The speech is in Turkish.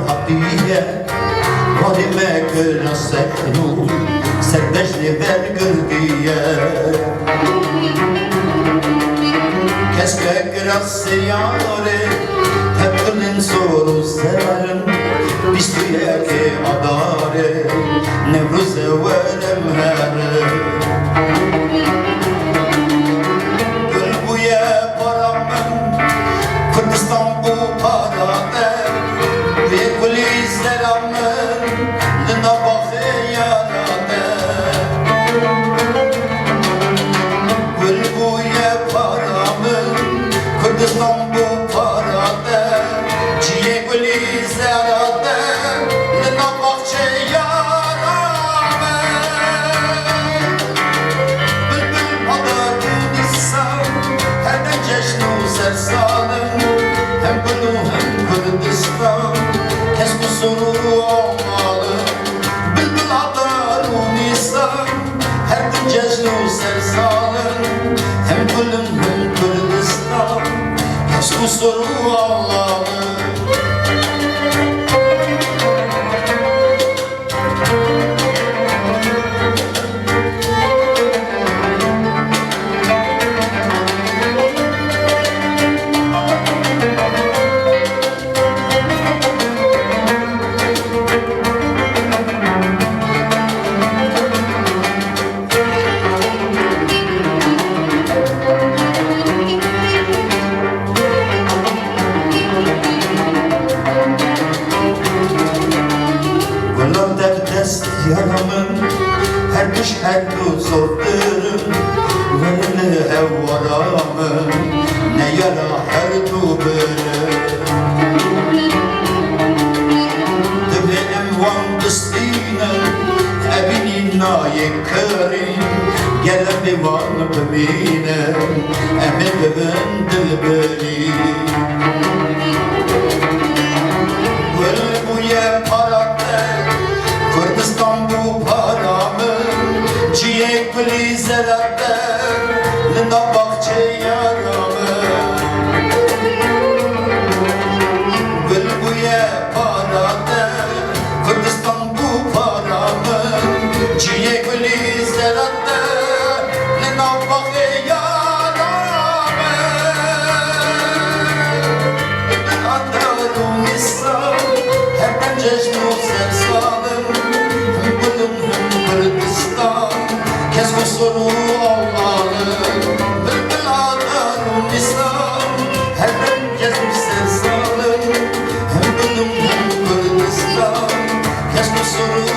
حقية وادي ما كل السكنون سربش لبر قلبية كسك راس ياري هبلن صورو سرم بيستوياك أداري نبرز ولمهر قلبو يا برامن كردستان بو قادة في كل سلامن لنبخ ياراده قلبو يا برامن كردستان بو قادة جيه كل سلاده لنبخ ياراده بلبل حضر نسام هذا جشن وسرسالم hem Kulu hem Kürdistan Kesku sururu olmalı Bülbül adar unisan Her gün ceznu sersalın Hem Kulu hem Kürdistan Kesku sururu olmalı yaramın her kış her gün sorduğum Velini evvaramın ne yara her dubörüm Dıbenim van distinin evinin nayek kırın Gelem bir van biminem emin bibin dilberi Gül bu ye parakte Kürdistan bu paramın Ciye kuli zerade Linda bakçe yaramın Gül bu ye parade Kürdistan bu paramın Ciye kuli zerade Linda bakçe yaramın Adarun islam Hepten cejnu sersalım Kesku soru olmalı Bülbül adarun İslam Her ben kesku sersalım Hem Kudum hem Kürdistan Kesku soru